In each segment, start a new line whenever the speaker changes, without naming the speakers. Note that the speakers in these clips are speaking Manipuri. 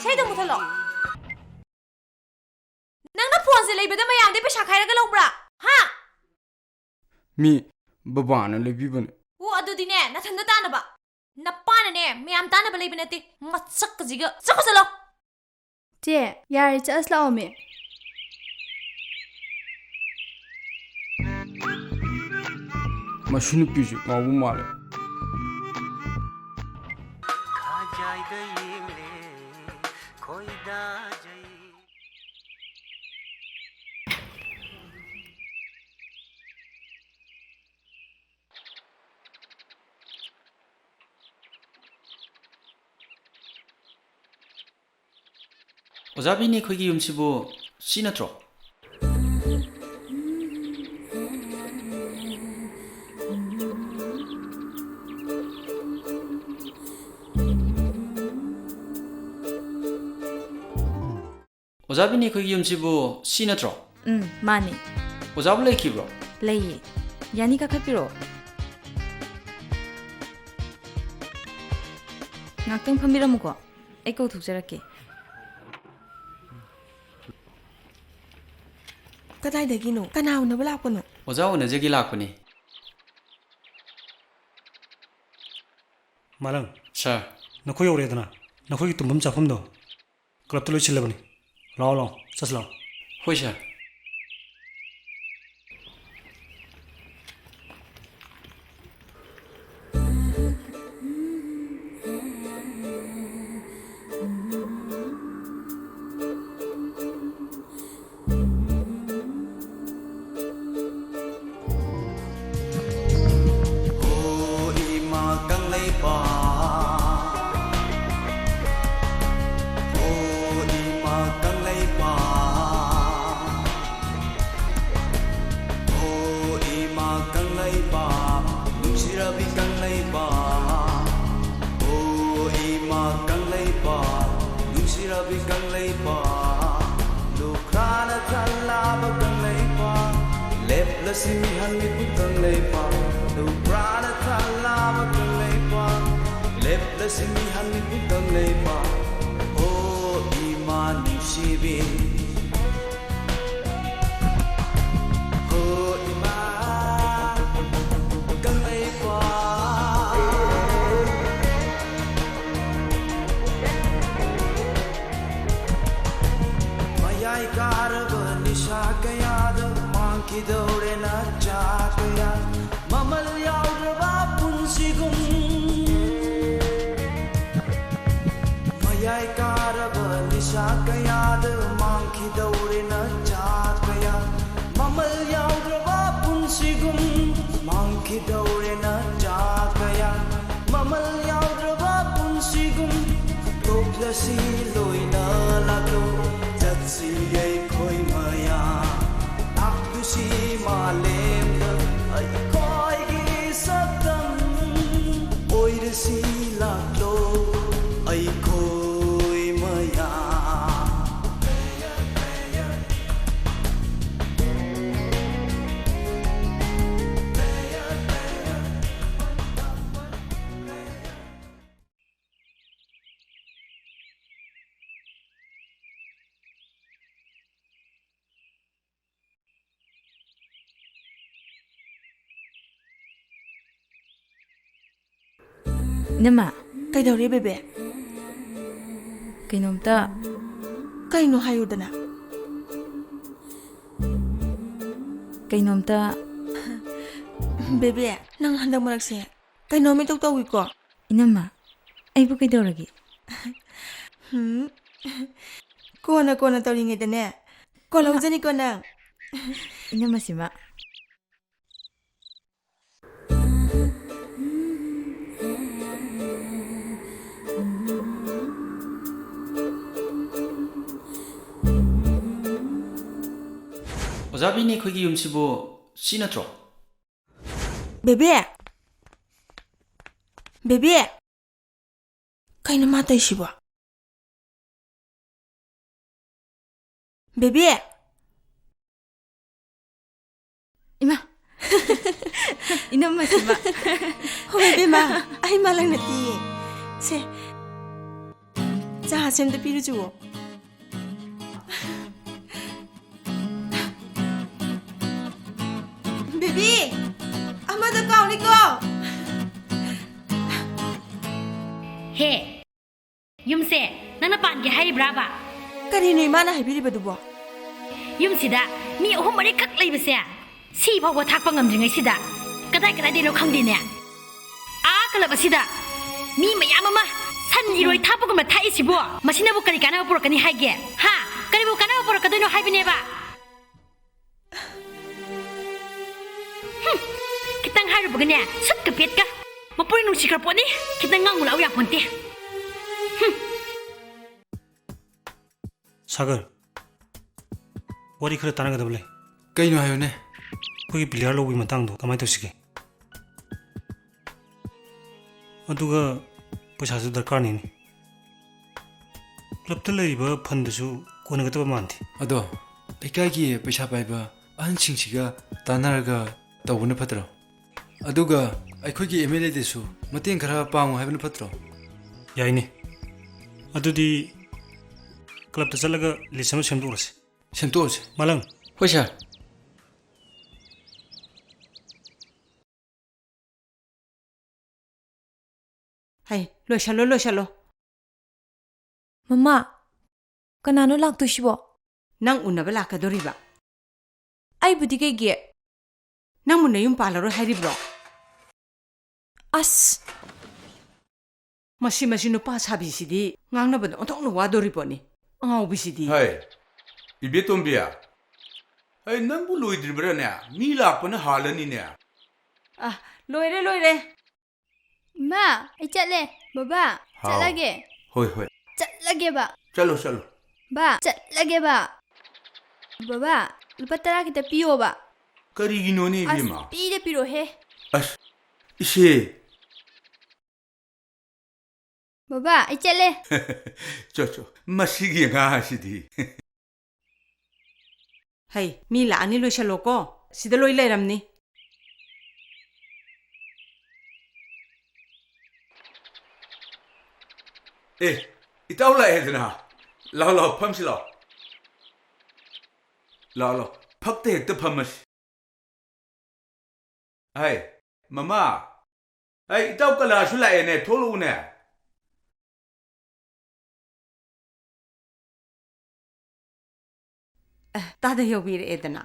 ใช่ตัวมุทหรอนังนับพวนเสร็จเลยไปแต่ไม่ยามได้ไปฉากใครแล้วก็ลงปะฮะ
มีบ้านอะไรพี่บ้าน
โอ้อดูดิเนี่ยนัทธันตานะบะนับป้าเนี่ยไม่ยามตานะไปเลยเป็นอะไรมัดสักกะจิกะสักก็สลบ
เจ๊ยาจะสลาวมั้ย
มาชุนพิจิมาบุมาเลย
โอซาบินี่คุยกี่ยุ่มชิบูซีนัทโรโอซาบินี่คุยกี่ยุ่มชิบูซีนัทโร
มานี่
โอซาบุเล่คิบโร
เล่ยยานี่ก็คัดปิโรงักตึงพัมบิรามุกะไอ้กูถูกจะรักเก
ก็ได้เด็กกินหนูก็น่าอุ่นเวลาปนหนู
โอซาอุ่นเจกิลาคนนี้
มาลัง
ใช่
นักคุยอะไรตัวน่ะนักคุยตุ้มจับผมดูกลับตัวเลยชิลเลยบันนี่รอสัสลอง
คุยใช่
สิมีหันมีพุทธังเลยปาดูปราณทาลาบกังเลยปาเล็บและสิมีหันมีพุทธังเลยปาโอ้อีมานิชีวิตโอ้อีมากังเลยปามายายการะบนิชากยาดคิดเอาเรน่าจากยามาเมลยาวระบาปุ่นสิกุมมายายการะบนิชากยาดมังคิดเอาเรน่าจากยามาเมลยาวระบาปุ่นสิกุมมังคิดเอาเรน่าจากยามาเมลยาวระบาปุ่นสิกุมตกละสิลอยน่าลักโลจัดสิยัยคอยมายาsi malem da ai koi gi satam oi de si la lo ai koi maya
นี่มา
ใครเดาเรียบเบ้
ใครนมตา
ใครนูหายุดนะ
ใครนมตา
เบ้นั่งหันดังมาลักเสียใครนมไม่ต้องวิกว่า
นี่มาไอ้พวกใครเดาอะไรกี่
กูน่ะตัวยังไงแต่เนี่ยกูเราจะนี่กูน่ะ
นี่มาสิมา
โอซาบินี่คุยกี่ยุ่มชิบูซีนัทโร
เบ้ใครน่ะมาแต่ชิบะเบ้
อีมาอีน้ำมาสิมา
โอ้เบ้มาไอ้มาลังนาทีเซ่
자, 쌤도 비루 주고. 베비, 아마도 까오니까.
ꯍꯦ ꯌꯨꯝꯁꯦ ꯅꯪꯅ ꯄꯥꯟꯒꯦ ꯍꯥꯏꯔꯤꯕ꯭ꯔꯥꯕ
ꯀꯔꯤꯅꯣ ꯏꯃꯥꯅ ꯍꯥꯏꯕꯤꯔꯤꯕꯗꯨꯕꯣ?
ꯌꯨꯝꯁꯤꯗ ꯃꯤ 3-4ꯈꯛ ꯂꯩꯕꯁꯦ ꯁꯤ ꯐꯥꯎꯕ ꯊꯥꯛꯄ ꯉꯝꯗ꯭ꯔꯤꯉꯩꯁꯤꯗ ꯀꯗꯥꯏꯗꯩꯅꯣ ꯈꯪꯗꯦꯅꯦ ꯀꯂꯞ ꯑꯁꯤꯗ ꯃꯤ ꯃꯌꯥꯝ ꯑꯃ ꯁꯟ ꯏꯔꯣꯏ ꯊꯥꯛꯄꯒꯨꯝꯕ ꯊꯥꯛꯏꯁꯤꯕꯣ ꯃꯁꯤꯅꯕꯨ ꯀꯔꯤ ꯀꯥꯟꯅꯕ ꯄꯨꯔꯛꯀꯅꯤ ꯍꯥꯏꯒꯦ ꯍꯥ ꯀꯔꯤꯕꯨ ꯀꯥꯟꯅꯕ ꯄꯨꯔꯛꯀꯗꯣꯏꯅꯣ ꯍꯥꯏꯕꯅꯦꯕ ꯈꯤꯇꯪ ꯍꯥꯏꯔꯨꯕꯒꯅꯦ ꯁꯨꯠꯀ ꯄꯦꯠꯀ ꯃꯄꯨꯔꯤ ꯅꯨꯡꯁꯤꯈ꯭ꯔ ꯄꯣꯠꯅꯤ ꯈꯤꯇꯪ ꯉꯥꯡꯉꯨ ꯂꯥꯛꯎ ꯌꯥꯄꯣꯟꯇꯦ
사글 와리 그래 따는 거다 볼래
ꯀꯩꯅꯣ ꯍꯥꯏꯌꯨꯅꯦ
거기 빌리할 로그인 마땅도 가만히 두시게 ꯑꯗꯨꯒ ꯄꯩꯁꯥꯁꯨ ꯗꯔꯀꯥꯔꯅꯤꯅꯦ ꯀ꯭ꯂꯕꯇ ꯂꯩꯔꯤꯕ ꯐꯟꯗꯁꯨ ꯀꯣꯟꯅꯒꯗꯕ ꯃꯥꯟꯗꯦ
ꯑꯗꯣ ꯂꯩꯀꯥꯏꯒꯤ ꯄꯩꯁꯥ ꯄꯥꯏꯕ ꯑꯍꯟꯁꯤꯡꯁꯤꯒ ꯇꯥꯟꯅꯔꯒ ꯇꯧꯕꯅ ꯐꯠꯇ꯭ꯔꯣ ꯑꯗꯨꯒ ꯑꯩꯈꯣꯏꯒꯤ MLAꯗꯁꯨ ꯃꯇꯦꯡ ꯈꯔ ꯄꯥꯡꯉꯨ ꯍꯥꯏꯕꯅ ꯐꯠꯇ꯭ꯔꯣ
ꯌꯥꯏꯅꯦ ꯑꯗꯨꯗꯤ ꯀ꯭ꯂꯕꯇ ꯆꯠꯂꯒ ꯂꯤꯁ ꯑꯃ ꯁꯦꯝꯗꯣꯛꯔꯁꯤ
ꯁꯦꯝꯗꯣꯛꯑꯁꯤ
ꯃꯥꯂꯪ
ꯍꯣꯏ ꯁꯥꯔ
ꯍꯩ ꯂꯣꯏꯁꯜꯂꯣ
ꯃꯃꯥ ꯀꯅꯥꯅꯣ ꯂꯥꯛꯇꯣꯏꯁꯤꯕꯣ
ꯅꯪ ꯎꯅꯕ ꯂꯥꯛꯀꯗꯣꯔꯤꯕ
ꯑꯩꯕꯨꯗꯤ ꯀꯩꯒꯤ
ꯅꯪꯕꯨ ꯅꯌꯨꯝ ꯄꯥꯜꯂꯔꯣꯏ ꯍꯥꯏꯔꯤꯕ꯭ꯔꯣ
ꯑꯁ
ꯃꯁꯤ ꯅꯨꯄꯥ ꯁꯥꯕꯤꯁꯤꯗꯤ ꯉꯥꯡꯅꯕꯗ ꯑꯣꯟꯊꯣꯛꯅ ꯋꯥꯗꯣꯔꯤꯕꯣꯅꯤ ꯑꯉꯥꯎꯕꯤꯁꯤꯗꯤ
ꯍꯥꯏ 이베톰비야 아이 넌 로이드리브라네 미 락पन हालनीने
ꯂꯣꯏꯔꯦ
मा आई चले बाबा
हाँ।
चलगे
होय होय
चलगे बा
चलो चलो
बा चलगे बा बाबा लुपा 10 किता पियो बा
करीगिनोनी
अस
इबेमा
पीरे पिरो हे
अस इसे
बाबा आई चले
चोचो मसीगी nga시디
ꯍꯩ ꯃꯤ ꯂꯥꯛꯑꯅꯤ ꯂꯣꯏꯁꯜꯂꯣꯀꯣ ꯁꯤꯗ ꯂꯣꯏ ꯂꯩꯔꯝꯅꯤ
에 이따올라 해드나 라라 펌실라 라라 팍대 핵도 펌마시 아이 마마 아이 이따올라 슐라에네 톨로우네
ꯇꯥꯗ ꯌꯧꯕꯤꯔꯛꯑꯦꯗꯅ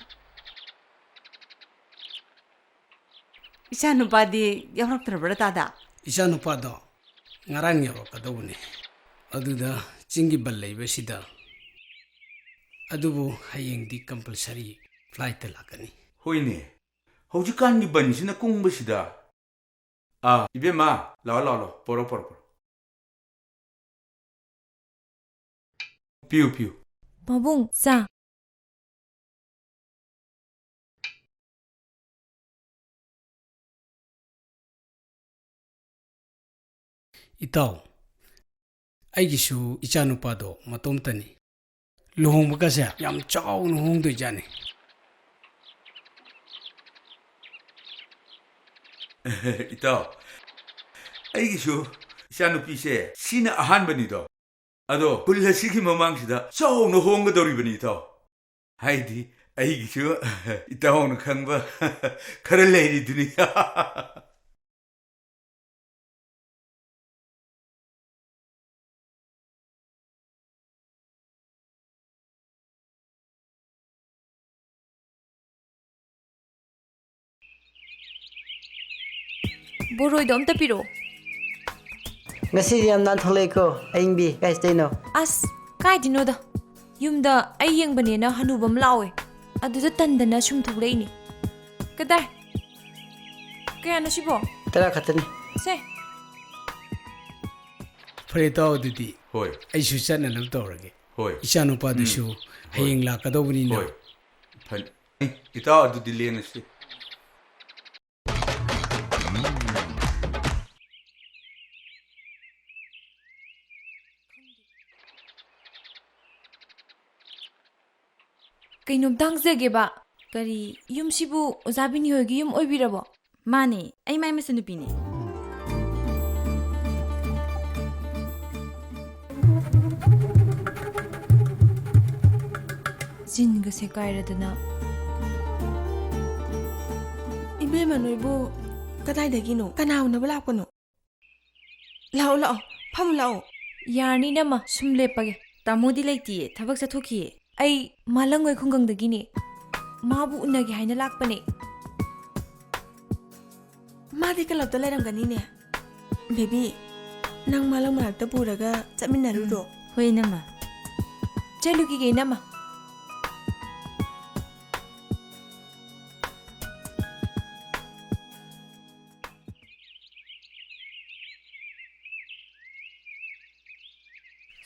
ꯏꯆꯥ ꯅꯨꯄꯥꯗꯤ ꯌꯥꯎꯔꯛꯇ꯭ꯔꯕ꯭ꯔꯥ ꯇꯥꯗ
ꯏꯆꯥ ꯅꯨꯄꯥꯗꯣ ꯉꯔꯥꯡ ꯌꯧꯔꯛꯀꯗꯧꯕꯅꯤ ꯑꯗꯨꯗ ꯆꯤꯡꯒꯤ ꯕꯜ ꯂꯩꯕꯁꯤꯗ ꯑꯗꯨꯕꯨ ꯍꯌꯦꯡꯗꯤ ꯀꯝꯄꯜꯁꯔꯤ ꯐ꯭ꯂꯥꯏꯠꯇ ꯂꯥꯛꯀꯅꯤ
호이네 호주간기 번시나 꽁부시다 아 이베마 라라라 보러 피우
ꯃꯕꯨꯡ ꯆꯥ
ꯏꯇꯥꯎ ꯑꯩꯒꯤꯁꯨ ꯏꯆꯥ ꯅꯨꯄꯥꯗꯣ ꯃꯇꯣꯝꯇꯅꯤ ꯂꯨꯍꯣꯡꯕꯒꯁꯦ ꯌꯥꯝ ꯆꯥꯎꯅ ꯍꯣꯡꯗꯣꯏꯖꯥꯠꯅꯤ
이따 아이기슈 이샤누피세 시나 아한번이다 아도 불러시기 머망시다 쩌우나 홍거더리번이다 하이디 아이기슈 이따 오는 강바 카를레이리드니
ꯕꯣꯔꯣꯏꯗꯣ ꯑꯝꯇ ꯄꯤꯔꯛꯑꯣ
ꯉꯁꯤꯗꯤ ꯌꯥꯝ ꯅꯥꯟꯊꯣꯛꯂꯛꯏꯀꯣ ꯑꯌꯤꯡꯕꯤ ꯀꯥꯏꯁꯇꯩꯅꯣ
ꯑꯁ ꯀꯥꯏꯗꯤꯅꯣꯗ ꯌꯨꯝꯗ ꯑꯩ ꯌꯦꯡꯕꯅꯦꯅ ꯍꯅꯨꯕ ꯑꯃ ꯂꯥꯎꯋꯦ ꯑꯗꯨꯗ ꯇꯟꯗꯅ ꯁꯨꯝ ꯊꯣꯛꯂꯛꯏꯅꯤ ꯀꯗꯥꯏ ꯀꯌꯥꯅꯣ ꯁꯤꯕꯣ
10 ꯈꯛꯇꯅꯤ
ꯁꯦ
ꯐꯔꯦ ꯏꯇꯥꯎ ꯑꯗꯨꯗꯤ
ꯍꯣꯏ
ꯑꯩꯁꯨ ꯆꯠꯅꯅꯕ ꯇꯧꯔꯒꯦ
ꯍꯣꯏ
ꯏꯆꯥ ꯅꯨꯄꯥꯗꯨꯁꯨ ꯍꯌꯦꯡ ꯂꯥꯛꯀꯗꯧꯕꯅꯤꯅ
ꯍꯣꯏ ꯐꯟ 이따 어두디 레너시
ꯀꯩꯅꯣꯝꯇ ꯍꯪꯖꯒꯦꯕ ꯀꯔꯤ ꯌꯨꯝꯁꯤꯕꯨ ꯑꯣꯖꯥ ꯕꯤꯅꯤ ꯍꯣꯏꯒꯤ ꯌꯨꯝ ꯑꯣꯏꯕꯤꯔꯕꯣ
ꯃꯥꯅꯦ ꯑꯩ ꯃꯥꯏ ꯃꯆꯟꯅꯨꯄꯤꯅꯤ
ꯆꯤꯟꯒꯁꯦ ꯀꯥꯏꯔꯗꯅ
이베마 너희부 그다이대기노 까나오나부 라고노 라오 라오 파무 라오
야니 나마 숨 레빠게 तामोदी लेती थबक चथोखिए आई मालंगोय खुंगंगदगिनी माबु उन्नगे हाइना लाकपने
मादी कलबता लेरंगनीने बेबी नंग मालंग मनाक्ता पुरगा चमिन्नरुरो
होय नमा चलुगी गे नमा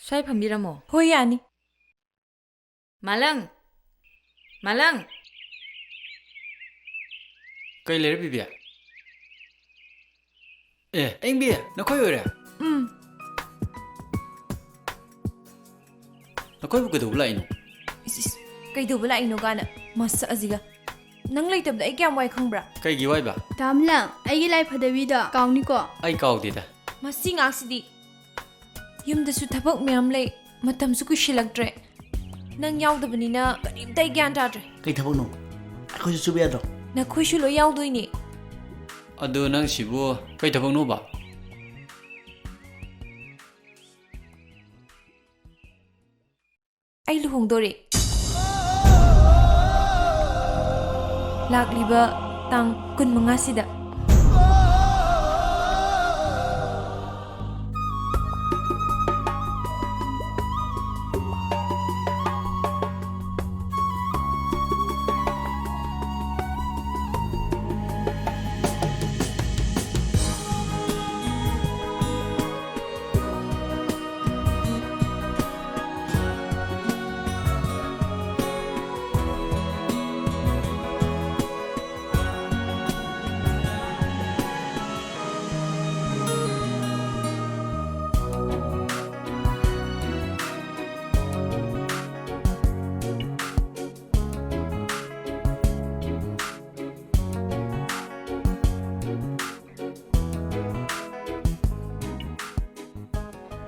स्वाई फम्बिरमो हो यानी मालंग मालंग
कई लेर बिबिया ए एंबी नखोय ओरे नखोय बुके दो लाइनो
कई दो बला इनो गाना मस अजिगा नंग लेतब दा क्या वाई खंब्रा
कई गी वाइबा
तामला आइगी लाइफ फदवीदा काउनिको
आई काउदेदा
मसी ngaksidi yumdasu thabak myam lei matamsu kushilaktre nang yaudabani karimtai gyan tadre
Kay tabok no. Ako sa subi ato.
na khuishu lo yaudoini
अदो नंग सिबो कई थबक नो बा
ai luhongdore lakliba tang kun manga sida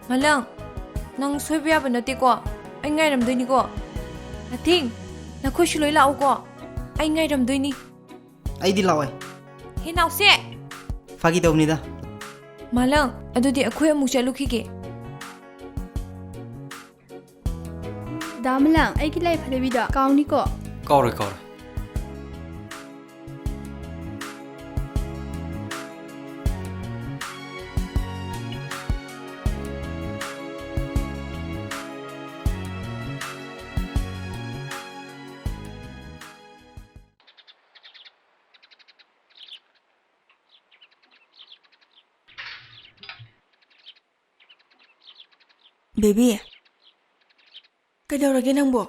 malang nang soibya banate ko ai ngai ram doini ko ating na khuishu loi lau ko ai ngai ram doini
Ay di laway.
he naw se
Fagi daw nida.
malang adudi akhoi amu chalukhige
दामलां आइकी लाइफ फदवीदा काउनिको
काउरे काउरे
बेबी कदौरगे नंबो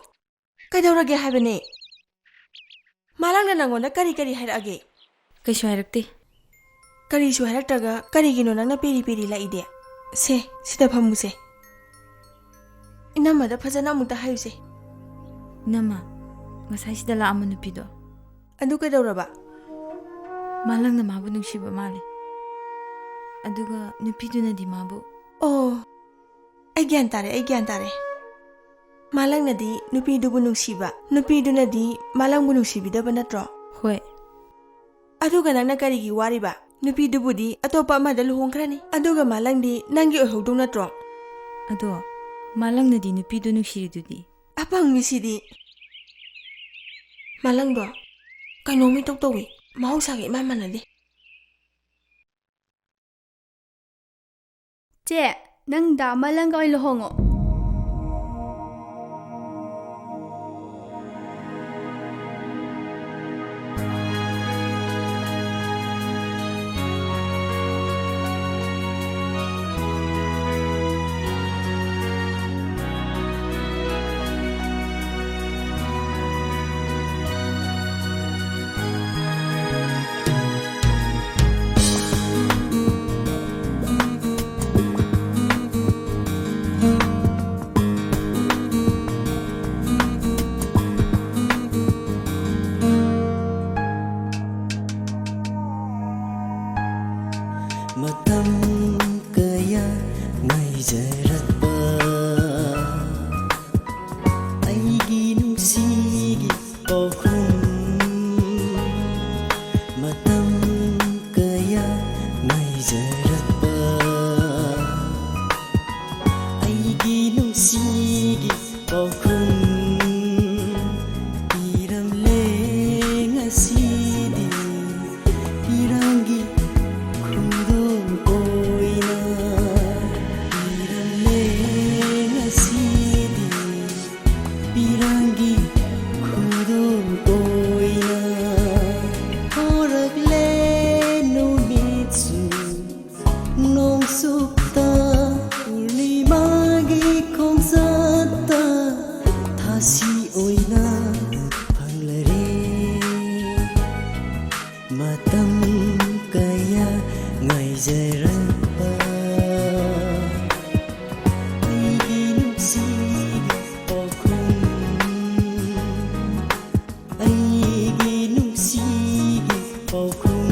कदौरगे हाबने मालांग नंगोंदा करी करी हायरागे
कैसु हायरक्ते
करी सु हायरक्तगा करीगिनो नंगना पेरी पेरी लाइदे से सिदा फमुसे इनामदा फजना मुता हायुसे
nama ngasai sida la amu nupido
अदु कदौरबा
malang na mabu nungsiba male aduga nupiduna di mabu
O ai gyan tare malang nadi nupi dubu nungsiba nupi dunadi malang bu nungsibidaba natro
hoi
aduga nangna karigi wariba nupi dubu di atopa amada luhongkrani aduga malang di nangi ohodung natro
ado malang na di nupido nungsiri
apang misidi malang do kainomi tok towi mahusagi mamanadi
चे नंग दामलां गाइ लोहोंगो
Matam kaya ngaijarapa Aigi nungsi ꯉꯥꯏꯖꯔꯛꯄ ꯑꯩꯒꯤ ꯅꯨꯡꯁꯤꯒꯤ ꯄꯥꯎꯈꯨꯝ ꯑꯩꯒꯤ ꯅꯨꯡꯁꯤꯒꯤ ꯄꯥꯎꯈꯨꯝ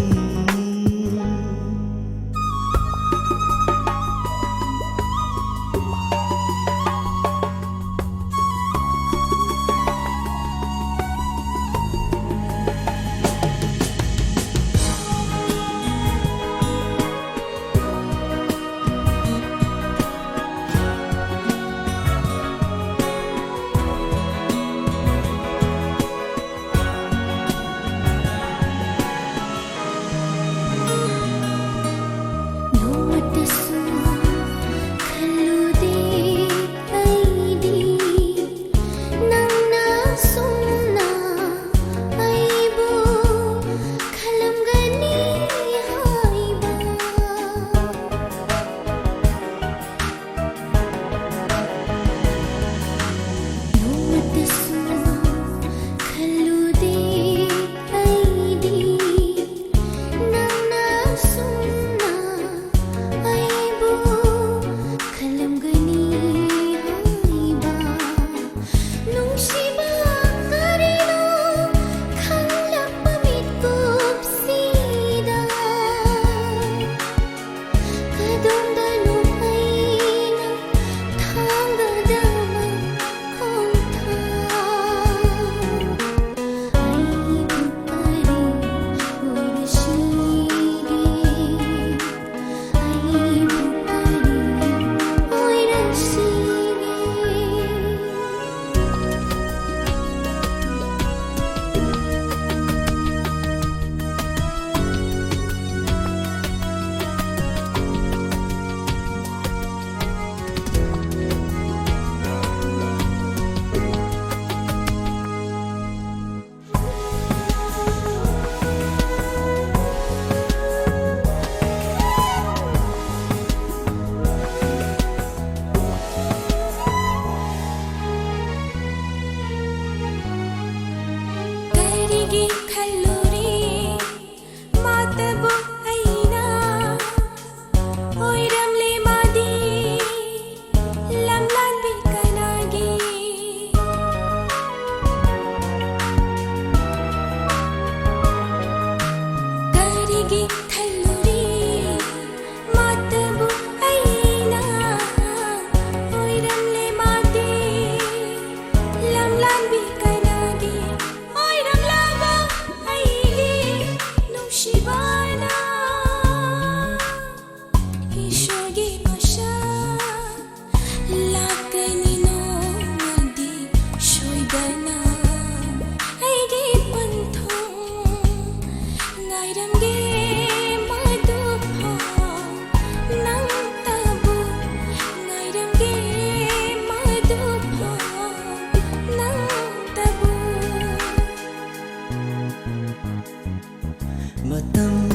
matam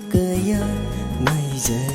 kaya ngài